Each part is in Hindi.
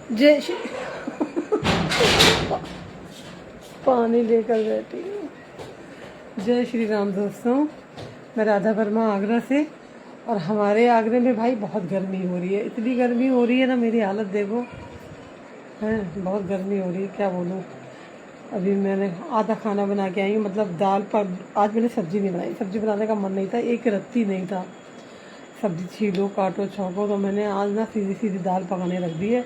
जय श्री पानी लेकर बैठी हूँ। जय श्री राम दोस्तों, मैं राधा वर्मा आगरा से। और हमारे आगरे में भाई बहुत गर्मी हो रही है, इतनी गर्मी हो रही है ना, मेरी हालत देखो हैं, बहुत गर्मी हो रही है, क्या बोलूँ। अभी मैंने आधा खाना बना के आई हूँ, मतलब दाल पर। आज मैंने सब्ज़ी नहीं बनाई, सब्ज़ी बनाने का मन नहीं था, एक रत्ती नहीं था। सब्ज़ी छीलो काटो छौंको, तो मैंने आज ना सीधी सीधी दाल पकाने रख दी है।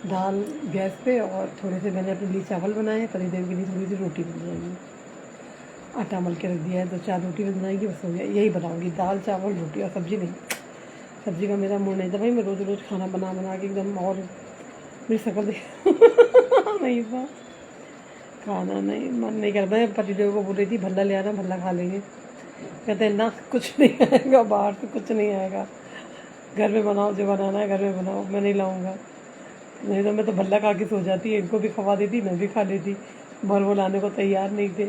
दाल गैस पे, और थोड़े से मैंने अपने लिए चावल बनाए हैं, पति देव के लिए थोड़ी सी रोटी बन जाएगी। आटा मल के रख दिया है, 2-4 रोटी बनाएगी, बस हो गया। यही बनाऊंगी, दाल चावल रोटी, और सब्ज़ी नहीं। सब्ज़ी का मेरा मूड नहीं था भाई, मैं रोज़ रोज़ खाना बना बना के एकदम, और मेरी शक्ल देख नहीं था, खाना नहीं मन नहीं करता है। पति देव को बोल रही थी भल्ला ले आना, भल्ला खा लेंगे। कहते हैं ना, कुछ नहीं आएगा बाहर से, कुछ नहीं आएगा, घर में बनाओ, जो बनाना है घर में बनाओ, मैं नहीं लाऊंगा। नहीं तो मैं तो भल्ला खा के सो जाती, इनको भी खवा देती, मैं भी खा लेती। मगर वो लाने को तैयार नहीं थे।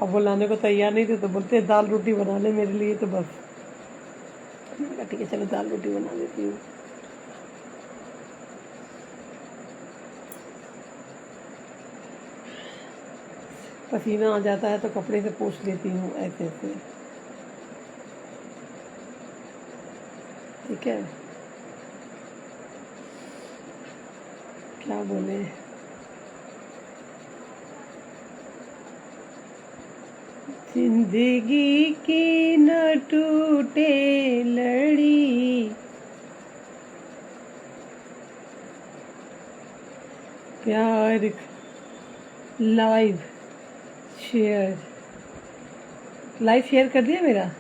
अब वो लाने को तैयार नहीं थे तो बोलते दाल रोटी बना ले मेरे लिए, तो बस मैंने कहा ठीक है चलो दाल रोटी बना लेती हूँ। पसीना आ जाता है तो कपड़े से पोंछ लेती हूँ, ऐसे ऐसे, ठीक है, क्या बोले। जिंदगी की न टूटे लड़ी, प्यार लाइव शेयर, लाइव शेयर कर दिया मेरा,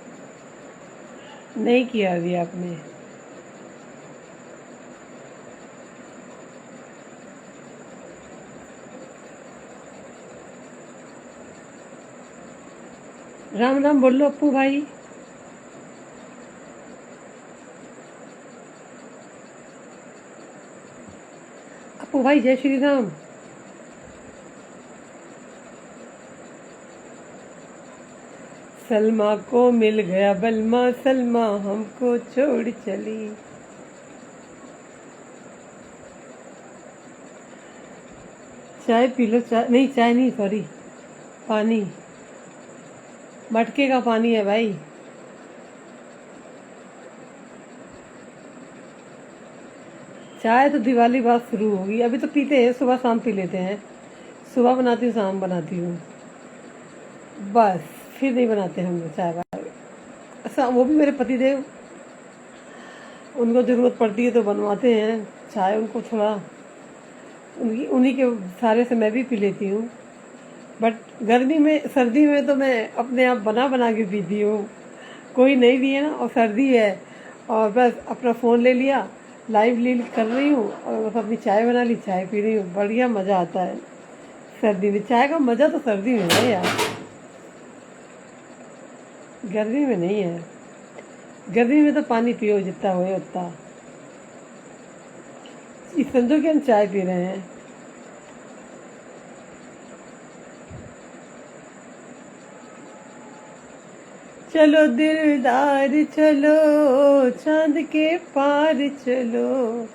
नहीं किया अभी आपने। राम राम बोल लो अप्पू भाई। अप्पू भाई जय श्री राम। सलमा को मिल गया बलमा, सलमा हमको छोड़ चली। चाय पी लो, चाय नहीं, चाय नहीं, सॉरी, पानी, मटके का पानी है भाई। चाय तो दिवाली बाद शुरू होगी, अभी तो पीते हैं, सुबह शाम पी लेते हैं। सुबह बनाती हूँ, शाम बनाती हूँ, बस। फिर नहीं बनाते हम लोग चाय वाय। ऐसा वो भी मेरे पति देव, उनको ज़रूरत पड़ती है तो बनवाते हैं चाय, उनको थोड़ा उनकी उन्हीं के सारे से मैं भी पी लेती हूँ। बट गर्मी में, सर्दी में तो मैं अपने आप बना बना के पीती हूँ। कोई नहीं भी है ना, और सर्दी है, और बस अपना फ़ोन ले लिया, लाइव लील कर रही हूँ, और बस अपनी चाय बना ली, चाय पी रही हूँ, बढ़िया मज़ा आता है। सर्दी में चाय का मज़ा तो सर्दी में है यार, गर्मी में नहीं है। गर्मी में तो पानी पियो जितना हो उतना। इस समझो कि हम चाय पी रहे हैं। चलो दिलदार चलो, चांद के पार चलो,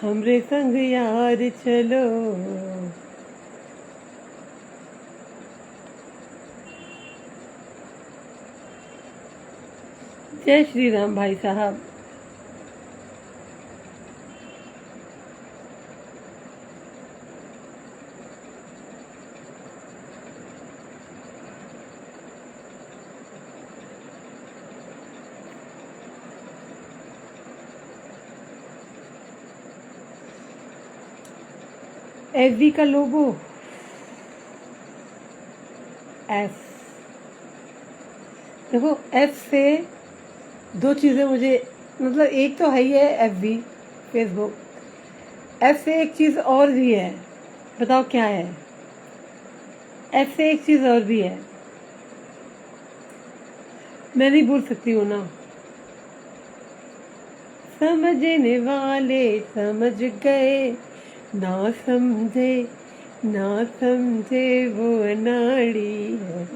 हमरे संग यार चलो। जय श्री राम भाई साहब। एफबी का लोगो, एफ, देखो एफ से दो चीज़ें मुझे, मतलब एक तो है ही है एफबी, फेसबुक। एफ से एक चीज़ और भी है, बताओ क्या है। एफ से एक चीज़ और भी है, मैं नहीं भूल सकती हूँ ना। समझने वाले समझ गए, ना समझे, ना समझे वो अनाड़ी है।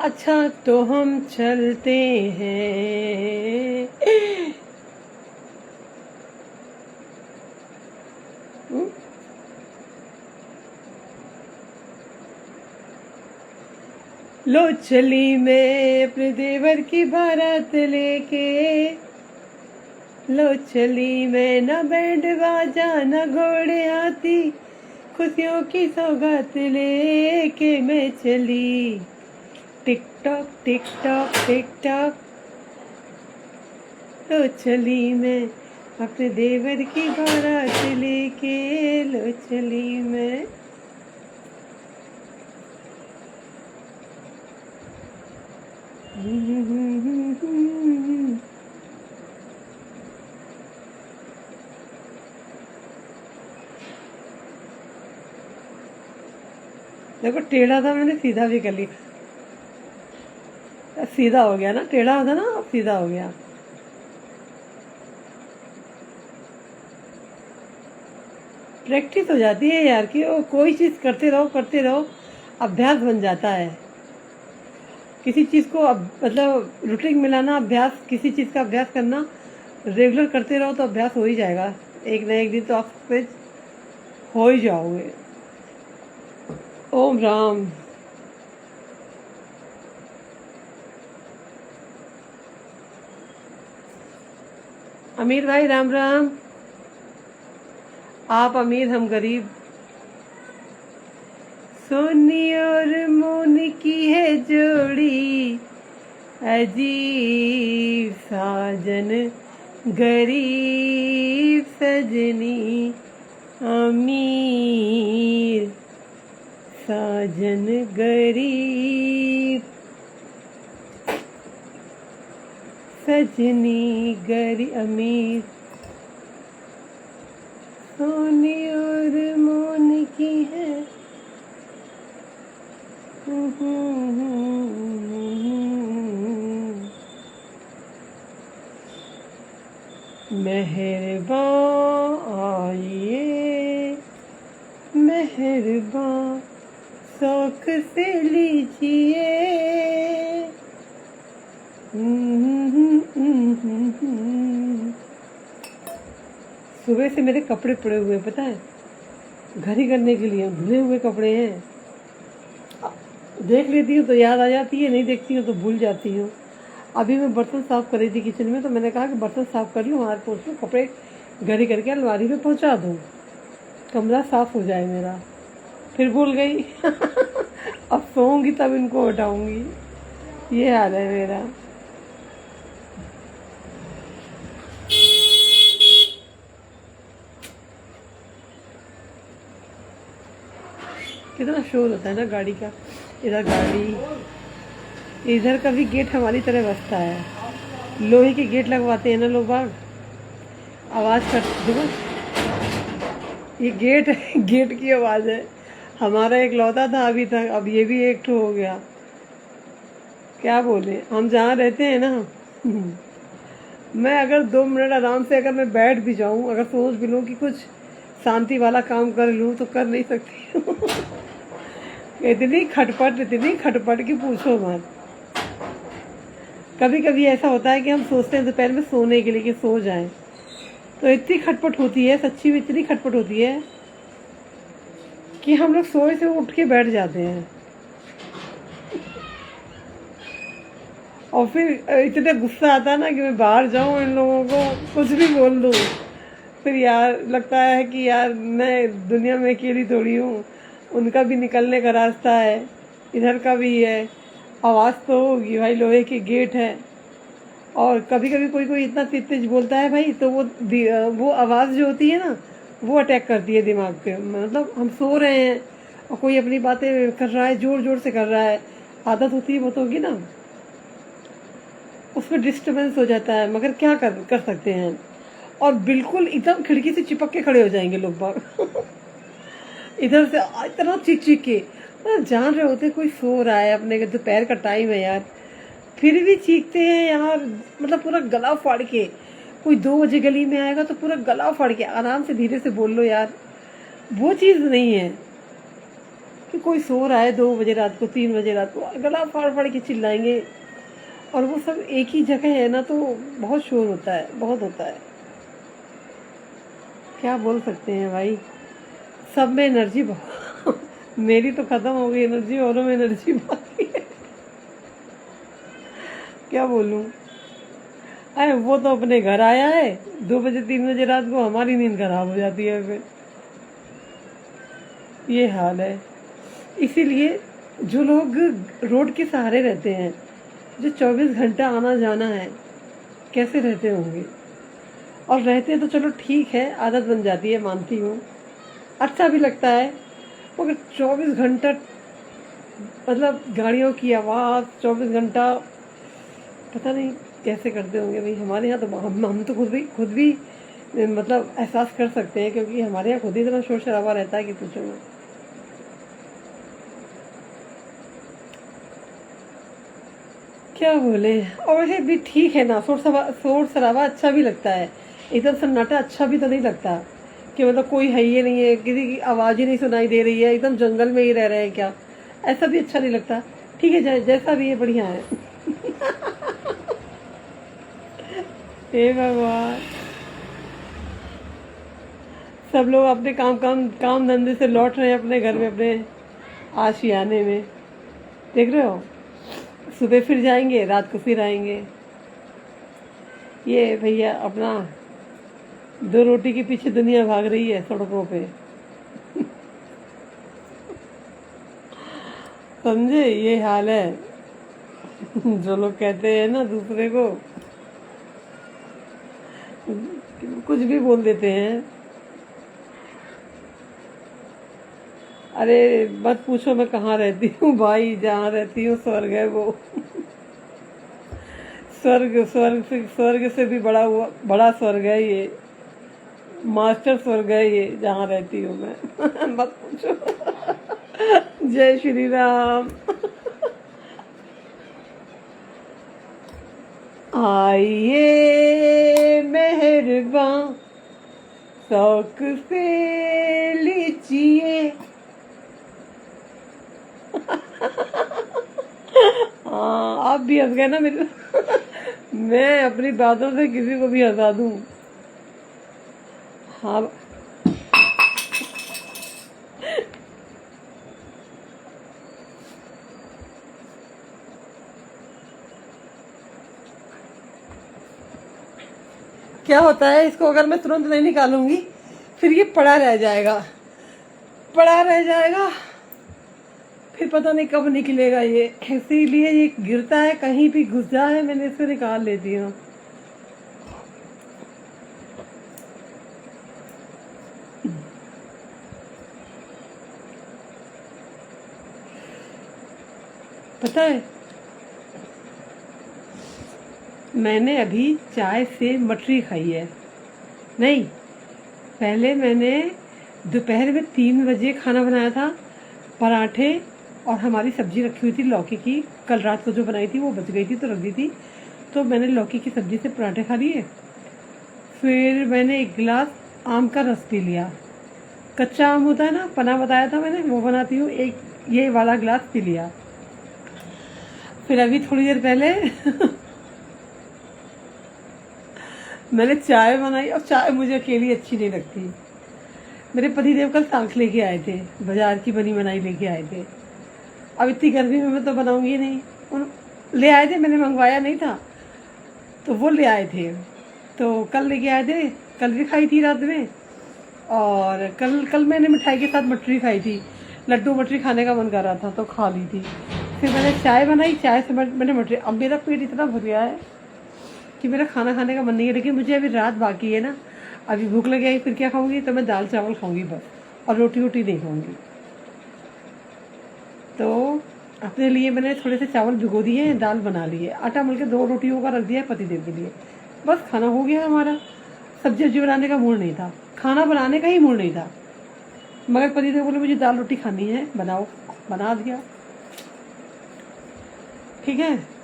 अच्छा तो हम चलते हैं। हम्म? लो चली मैं अपने देवर की बारात लेके, लो चली मैं न बैंड बाजा न घोड़े हाथी, खुशियों की सौगात लेके मैं चली। TikTok TikTok TikTok, लो चली मैं अपने देवर की बारात लेके, लो चली मैं। देखो टेढ़ा था, मैंने सीधा भी कर लिया। सीधा हो गया ना, टेढ़ा था ना, अब सीधा हो गया। प्रैक्टिस हो जाती है यार कि वो कोई चीज़ करते रहो, अभ्यास बन जाता है। किसी चीज़ को अब मतलब रूटीन मिलाना, अभ्यास, किसी चीज़ का अभ्यास करना रेगुलर करते रहो तो अभ्यास हो ही जाएगा। एक ना एक दिन तो आप पे हो ही जाओगे। ओम राम। अमीर भाई राम राम। आप अमीर हम गरीब। सोनी और मोन की है जोड़ी, अजीब साजन गरीब सजनी, अमीर साजन गरीब सजनी गरी अमीर। सोनी और मोन की है। मेहरबान आइए, मेहरबान शौक से लीजिए। सुबह से मेरे कपड़े पड़े हुए पता है, घर ही करने के लिए धुले हुए कपड़े हैं। देख लेती हूँ तो याद आ जाती है, नहीं देखती हूँ तो भूल जाती हूँ। अभी मैं बर्तन साफ कर रही थी किचन में, तो मैंने कहा कि बर्तन साफ कर लूँ, हाथ पोंछ लूँ, कपड़े घर ही करके अलमारी में पहुँचा दूँ, कमरा साफ हो जाए मेरा। फिर भूल गई। अब सोऊंगी तब इनको हटाऊंगी। ये हाल है मेरा। कितना शोर होता है ना गाड़ी का। इधर गाड़ी, इधर का भी गेट हमारी तरह बसता है। लोहे के गेट लगवाते हैं ना लोग बाग, आवाज़ कर। देखो ये गेट गेट की आवाज़ है। हमारा एक लौता था अभी तक, अब ये भी एक ठो हो गया। क्या बोले, हम जहाँ रहते हैं ना, मैं अगर 2 मिनट आराम से अगर मैं बैठ भी जाऊँ, अगर सोच भी लूँ कि कुछ शांति वाला काम कर लूँ तो कर नहीं सकती। इतनी खटपट की पूछो मत। कभी कभी ऐसा होता है कि हम सोचते हैं दोपहर में सोने के लिए कि सो जाएं, तो इतनी खटपट होती है, सच्ची में इतनी खटपट होती है कि हम लोग सोए से उठ के बैठ जाते हैं। और फिर इतना गुस्सा आता है ना कि मैं बाहर जाऊं, इन लोगों को कुछ भी बोल दूं। फिर यार लगता है कि यार मैं दुनिया में अकेली थोड़ी हूँ, उनका भी निकलने का रास्ता है, इधर का भी है। आवाज़ तो होगी भाई, लोहे के गेट है। और कभी कभी कोई कोई इतना तेज तेज बोलता है भाई, तो वो आवाज़ जो होती है ना, वो अटैक करती है दिमाग पे। मतलब हम सो रहे हैं और कोई अपनी बातें कर रहा है, जोर जोर से कर रहा है, आदत होती है वो तो होगी ना, उसमें डिस्टर्बेंस हो जाता है। मगर क्या कर सकते हैं। और बिल्कुल एकदम खिड़की से चिपक के खड़े हो जाएंगे लोग बाग। इधर से इतना चीख चीख के, मतलब जान रहे होते कोई सो रहा है, अपने के दोपहर का टाइम है यार, फिर भी चीखते हैं यार। मतलब पूरा गला फाड़ के। कोई 2 बजे गली में आएगा तो पूरा गला फाड़ के आराम से धीरे से बोल लो यार, वो चीज़ नहीं है। कि कोई सो रहा है 2 बजे रात को, 3 बजे रात को, गला फाड़ फाड़ के चिल्लाएंगे। और वो सब एक ही जगह है ना, तो बहुत शोर होता है, बहुत होता है। क्या बोल सकते हैं भाई, सब में एनर्जी बहुत मेरी तो खत्म हो गई एनर्जी, औरों में एनर्जी बाकी है। क्या बोलूं। अरे वो तो अपने घर आया है, 2 बजे 3 बजे रात को हमारी नींद खराब हो जाती है फिर। ये हाल है। इसीलिए जो लोग रोड के सहारे रहते हैं, जो 24 घंटा आना जाना है, कैसे रहते होंगे। और रहते हैं तो चलो ठीक है, आदत बन जाती है, मानती हूँ, अच्छा भी लगता है। मगर 24 घंटा, मतलब गाड़ियों की आवाज़ 24 घंटा, पता नहीं कैसे करते होंगे भाई। हमारे यहाँ तो हम तो खुद भी मतलब एहसास कर सकते हैं, क्योंकि हमारे यहाँ खुद ही इतना शोर शराबा रहता है कि पूछो ना। क्या बोले। और वैसे भी ठीक है ना, शोर शराबा अच्छा भी लगता है। एकदम सन्नाटा अच्छा भी तो नहीं लगता कि मतलब कोई है ही नहीं है, किसी की आवाज़ ही नहीं सुनाई दे रही है, एकदम जंगल में ही रह रहे हैं क्या। ऐसा भी अच्छा नहीं लगता। ठीक है, जैसा भी है बढ़िया है। हे भगवान। सब लोग अपने काम धंधे से लौट रहे हैं अपने घर में, अपने आशियाने में। देख रहे हो, सुबह फिर जाएंगे, रात को फिर आएंगे। ये भैया अपना 2 रोटी के पीछे दुनिया भाग रही है सड़कों पे। समझे, ये हाल है। जो लोग कहते हैं ना दूसरे को, कुछ भी बोल देते हैं। अरे मत पूछो मैं कहाँ रहती हूँ भाई, जहाँ रहती हूँ स्वर्ग है वो। स्वर्ग से भी बड़ा स्वर्ग है ये, मास्टर स्वर्ग है ये, जहाँ रहती हूँ मैं। मत पूछो। जय श्री राम। आइए मेहरबान, शौक से लीजिए। हाँ, आप भी हंस गए ना मेरे। मैं अपनी बातों से किसी को भी हंसा दूं। हाँ। क्या होता है, इसको अगर मैं तुरंत नहीं निकालूंगी फिर ये पड़ा रह जाएगा, पड़ा रह जाएगा, फिर पता नहीं कब निकलेगा ये। इसीलिए ये गिरता है, कहीं भी घुस जाए मैंने इसको निकाल लेती हूँ। पता है, मैंने अभी चाय से मटरी खाई है। नहीं, पहले मैंने दोपहर में 3 बजे खाना बनाया था, पराठे और हमारी सब्जी रखी हुई थी लौकी की, कल रात को जो बनाई थी वो बच गई थी तो रख दी थी, तो मैंने लौकी की सब्जी से पराठे खा लिए। फिर मैंने 1 गिलास आम का रस पी लिया, कच्चा आम होता है ना, पना बताया था मैंने, वो बनाती हूँ, एक ये वाला गिलास पी लिया। फिर अभी थोड़ी देर पहले मैंने चाय बनाई, और चाय मुझे अकेली अच्छी नहीं लगती। मेरे पतिदेव कल सांख लेके आए थे, बाजार की बनी बनाई लेके आए थे। अब इतनी गर्मी में मैं तो बनाऊंगी नहीं, उन ले आए थे, मैंने मंगवाया नहीं था, तो वो ले आए थे, तो कल लेके आए थे, कल भी खाई थी रात में। और कल कल मैंने मिठाई के साथ मटरी खाई थी, लड्डू मटरी खाने का मन कर रहा था तो खा ली थी। फिर मैंने चाय बनाई, चाय से मैंने मटरी। अब मेरा पेट इतना भर गया है कि मेरा खाना खाने का मन नहीं है, लेकिन मुझे अभी रात बाकी है ना, अभी भूख लग आई, फिर क्या खाऊंगी, तो मैं दाल चावल खाऊंगी बस, और रोटी वोटी नहीं खाऊंगी। तो अपने लिए मैंने थोड़े से चावल भिगो दिए हैं, दाल बना ली है, आटा मल के 2 रोटियों का रख दिया है पतिदेव के लिए, बस खाना हो गया हमारा। सब्जी वब्जी बनाने का मूड नहीं था, खाना बनाने का ही मूड नहीं था, मगर पतिदेव बोले मुझे दाल रोटी खानी है, बनाओ, बना दिया। ठीक है।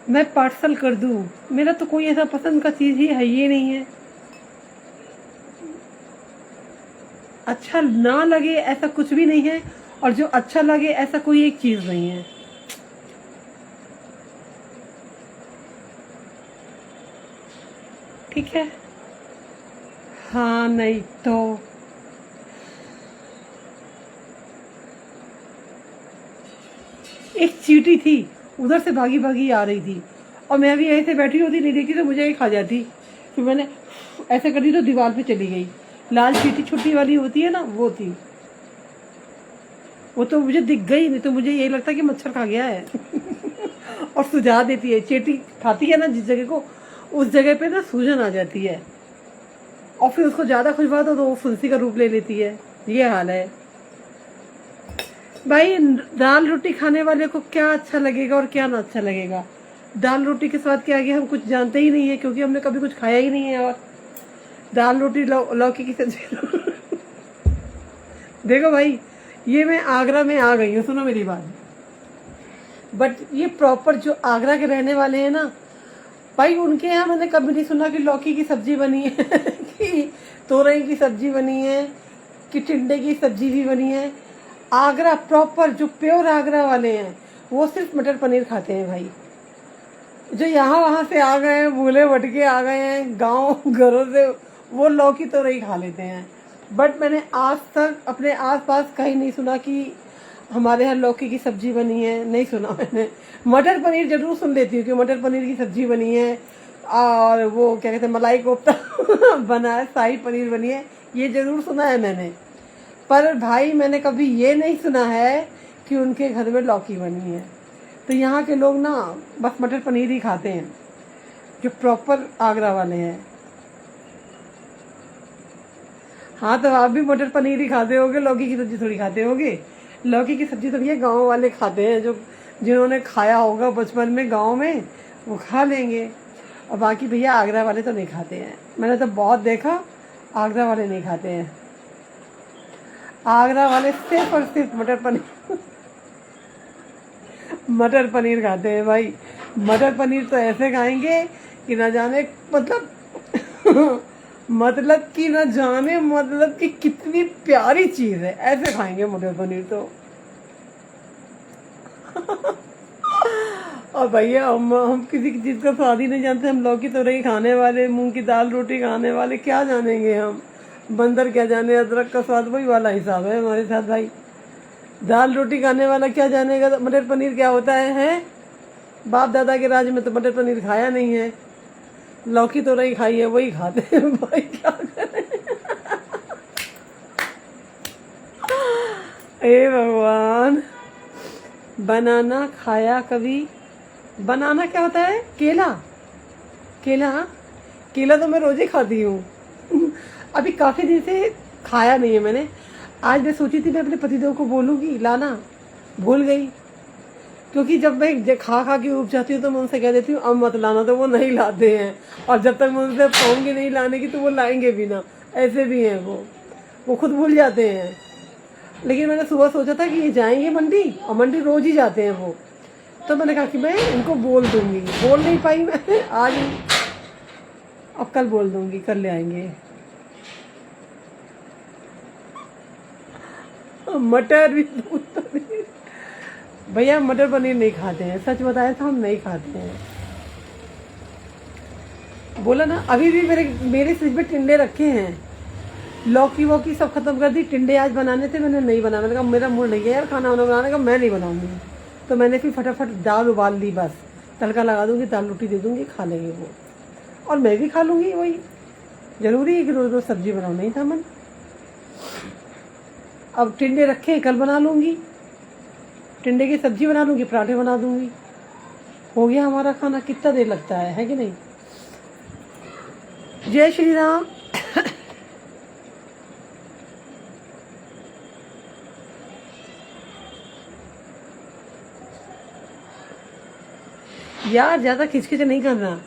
मैं पार्सल कर दूं, मेरा तो कोई ऐसा पसंद का चीज ही है ये नहीं है। अच्छा ना लगे ऐसा कुछ भी नहीं है, और जो अच्छा लगे ऐसा कोई एक चीज नहीं है। ठीक है। हाँ नहीं तो एक चींटी थी, उधर से भागी भागी आ रही थी, और मैं भी ऐसे बैठी होती नहीं देखी तो मुझे ही खा जाती। फिर मैंने ऐसे करी तो दीवार पे चली गई। लाल चींटी छुट्टी वाली होती है ना, वो थी। वो तो मुझे दिख गई, नहीं तो मुझे यही लगता कि मच्छर खा गया है। और सुझा देती है, चींटी खाती है ना जिस जगह को, उस जगह पे ना सूजन आ जाती है, और फिर उसको ज्यादा खुशबू तो वो फुंसी का रूप ले लेती है। ये हाल है भाई। दाल रोटी खाने वाले को क्या अच्छा लगेगा और क्या ना अच्छा लगेगा। दाल रोटी के स्वाद के आगे हम कुछ जानते ही नहीं है, क्योंकि हमने कभी कुछ खाया ही नहीं है। और दाल रोटी लौकी की सब्जी। देखो भाई, ये मैं आगरा में आ गई हूँ, सुनो मेरी बात। बट ये प्रॉपर जो आगरा के रहने वाले हैं ना भाई, उनके यहाँ मैंने कभी नहीं सुना कि लौकी की सब्जी बनी है, कि तोरई की सब्जी बनी है, कि टिंडे की सब्जी भी बनी है। आगरा प्रॉपर जो प्योर आगरा वाले हैं वो सिर्फ मटर पनीर खाते हैं भाई। जो यहाँ वहां से आ गए हैं, भूले भटके आ गए हैं गांव घरों से, वो लौकी तोरई खा लेते हैं। बट मैंने आज तक अपने आसपास कहीं नहीं सुना कि हमारे यहाँ लौकी की सब्जी बनी है, नहीं सुना मैंने। मटर पनीर जरूर सुन लेती हूँ कि मटर पनीर की सब्जी बनी है, और वो क्या कहते हैं मलाई कोफ्ता बना है, शाही पनीर बनी है, ये जरूर सुना है मैंने। पर भाई मैंने कभी ये नहीं सुना है कि उनके घर में लौकी बनी है। तो यहाँ के लोग ना बस मटर पनीर ही खाते हैं, जो प्रॉपर आगरा वाले हैं। हाँ तो आप भी मटर पनीर ही खाते होगे, लौकी की सब्जी थोड़ी खाते होगे। लौकी की सब्जी तो भैया गाँव वाले खाते हैं, जो जिन्होंने खाया होगा बचपन में गाँव में, वो खा लेंगे। और बाकी भैया आगरा वाले तो नहीं खाते हैं। मैंने तो बहुत देखा, आगरा वाले नहीं खाते हैं। आगरा वाले सिर्फ और सिर्फ मटर पनीर खाते हैं भाई। मटर पनीर तो ऐसे खाएंगे कि ना जाने मतलब कि ना जाने मतलब कि कितनी प्यारी चीज है, ऐसे खाएंगे मटर पनीर तो। और भैया हम किसी की चीज का स्वाद ही नहीं जानते। हम लौकी तोरई खाने वाले, मूंग की दाल रोटी खाने वाले, क्या जानेंगे हम। बंदर क्या जाने अदरक का स्वाद, वही वाला हिसाब है हमारे साथ भाई। दाल रोटी खाने वाला क्या जानेगा मटर पनीर क्या होता है? बाप दादा के राज में तो मटर पनीर खाया नहीं है, लौकी तोरई खाई है, वही खाते हैं भाई, क्या करें। हे भगवान। बनाना खाया कभी? बनाना क्या होता है? केला। केला, केला तो मैं रोज ही खाती हूँ। अभी काफी दिन से खाया नहीं है मैंने। आज मैं सोची थी मैं अपने पतिदेव को बोलूंगी लाना, भूल गई। क्योंकि जब मैं खा खा के उब जाती हूँ तो मैं उनसे कह देती हूँ अब मत लाना, तो वो नहीं लाते हैं। और जब तक मैं उनसे कहूंगी नहीं लाने की तो वो लाएंगे भी ना। ऐसे भी हैं वो खुद भूल जाते हैं। लेकिन मैंने सुबह सोचा था कि ये जाएंगे मंडी, और मंडी रोज ही जाते हैं वो। तो मैंने कहा कि मैं इनको बोल दूंगी, बोल नहीं पाई मैं आज। अब कल बोल दूंगी, कल ले आएंगे। मटर भी भैया मटर पनीर नहीं खाते हैं, सच बताया तो हम नहीं खाते हैं। बोला ना, अभी भी मेरे फ्रिज में टिंडे रखे हैं। लौकी वोकी सब खत्म कर दी, टिंडे आज बनाने थे, मैंने नहीं बनाया। मैंने कहा मेरा मूड नहीं है यार खाना वाना बनाने का, मैं नहीं बनाऊंगी। तो मैंने फिर फटाफट दाल उबाल ली, बस तड़का लगा दूंगी, दाल रोटी दे दूंगी, खा लेंगे वो। और मैं भी खा लूंगी। वही जरूरी है कि रोज रोज सब्जी बनाओ, नहीं था मन। अब टिंडे रखे, कल बना लूंगी, टिंडे की सब्जी बना लूंगी, पराठे बना दूंगी, हो गया हमारा खाना। कितना देर लगता है कि नहीं। जय श्री राम। यार ज्यादा खिचखिच नहीं करना,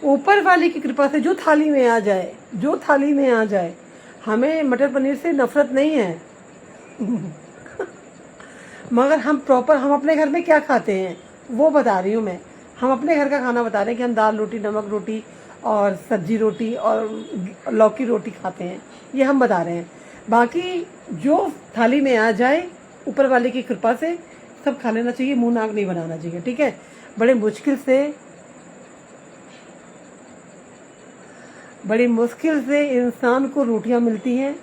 ऊपर वाले की कृपा से जो थाली में आ जाए, जो थाली में आ जाए। हमें मटर पनीर से नफरत नहीं है। मगर हम प्रॉपर हम अपने घर में क्या खाते हैं वो बता रही हूँ मैं। हम अपने घर का खाना बता रहे हैं कि हम दाल रोटी, नमक रोटी और सब्जी रोटी और लौकी रोटी खाते हैं, ये हम बता रहे हैं। बाकी जो थाली में आ जाए ऊपर वाले की कृपा से सब खा लेना चाहिए, मुंह नाक नहीं बनाना चाहिए, ठीक है। बड़े मुश्किल से इंसान को रोटियां मिलती हैं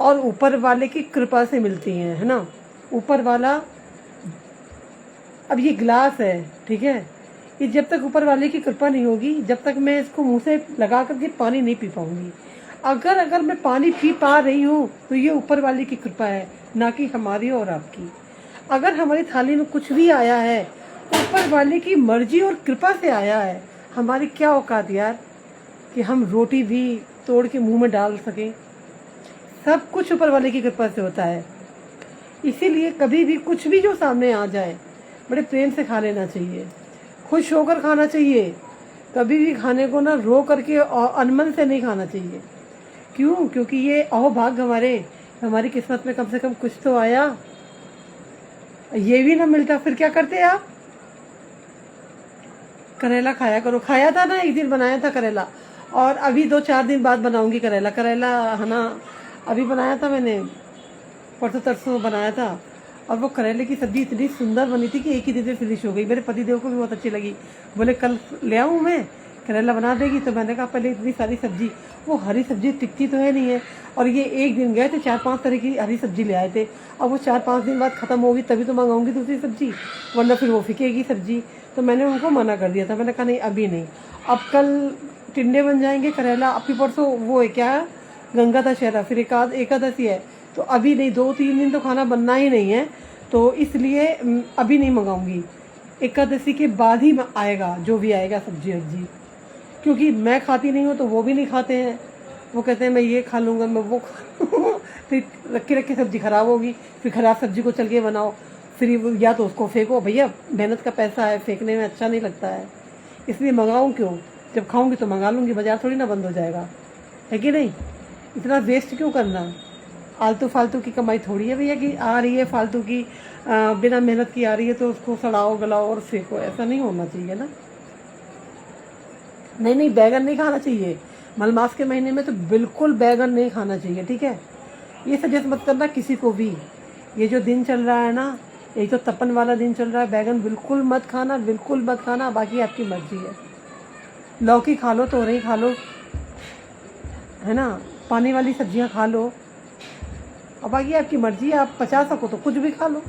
और ऊपर वाले की कृपा से मिलती हैं, है ना। ऊपर वाला, अब ये गिलास है, ठीक है, ये जब तक ऊपर वाले की कृपा नहीं होगी, जब तक मैं इसको मुंह से लगा करके पानी नहीं पी पाऊंगी। अगर मैं पानी पी पा रही हूँ तो ये ऊपर वाले की कृपा है, ना कि हमारी और आपकी। अगर हमारी थाली में कुछ भी आया है ऊपर वाले की मर्जी और कृपा से आया है। हमारी क्या औकात यार कि हम रोटी भी तोड़ के मुंह में डाल सकें। सब कुछ ऊपर वाले की कृपा से होता है। इसीलिए कभी भी कुछ भी जो सामने आ जाए बड़े प्रेम से खा लेना चाहिए, खुश होकर खाना चाहिए। कभी भी खाने को ना रो करके और अनमन से नहीं खाना चाहिए। क्यों? क्योंकि ये अहोभाग्य हमारी किस्मत में कम से कम कुछ तो आया। ये भी ना मिलता फिर क्या करते आप? करेला खाया करो। खाया था ना, एक दिन बनाया था करेला, और अभी 2-4 दिन बाद बनाऊंगी करेला है ना। अभी बनाया था मैंने, परसों तरसों बनाया था, और वो करेले की सब्जी इतनी सुंदर बनी थी कि एक ही दिन में फिनिश हो गई। मेरे पतिदेव को भी बहुत अच्छी लगी, बोले कल ले आऊँ मैं, करेला बना देगी। तो मैंने कहा पहले इतनी सारी सब्जी, वो हरी सब्जी टिकती तो है नहीं है, और ये एक दिन गए थे 4-5 तरह की हरी सब्जी ले आए थे। अब वो 4-5 दिन बाद खत्म होगी तभी तो मंगाऊंगी दूसरी सब्जी, वरना फिर वो फिकेगी सब्जी। तो मैंने उनको मना कर दिया था, मैंने कहा नहीं अभी नहीं, अब कल टिंडे बन जाएंगे करेला, अभी परसों वो है क्या, गंगा दशहरा, फिर एकादशी है, तो अभी नहीं, 2-3 दिन तो खाना बनना ही नहीं है, तो इसलिए अभी नहीं मंगाऊंगी। एकादशी के बाद ही आएगा जो भी आएगा सब्जी वब्जी, क्योंकि मैं खाती नहीं हूँ तो वो भी नहीं खाते हैं। वो कहते हैं मैं ये खा लूँगा, मैं वो खा लूँगा। फिर रखी सब्जी खराब होगी, फिर खराब सब्जी को चल के बनाओ, फिर या तो उसको फेंको। भैया मेहनत का पैसा है, फेंकने में अच्छा नहीं लगता है, इसलिए मंगाऊँ क्यों? जब खाऊंगी तो मंगा लूँगी, बाजार थोड़ी ना बंद हो जाएगा, है कि नहीं। इतना वेस्ट क्यों करना? आलतू फालतू की कमाई थोड़ी है भैया कि आ रही है फालतू की, बिना मेहनत की आ रही है तो उसको सड़ाओ गलाओ और फेंको, ऐसा नहीं होना चाहिए ना। नहीं, बैगन नहीं खाना चाहिए मलमास के महीने में, तो बिल्कुल बैगन नहीं खाना चाहिए, ठीक है। ये सजेस्ट मत करना किसी को भी। ये जो दिन चल रहा है ना, यही तो तपन वाला दिन चल रहा है, बैगन बिल्कुल मत खाना, बिल्कुल मत खाना। बाकी आपकी मर्जी है, लौकी खा लो, तोरई खा लो, है ना, पानी वाली सब्जियां खा लो, और बाकी आपकी मर्जी है। आप पचा सको तो कुछ भी खा लो।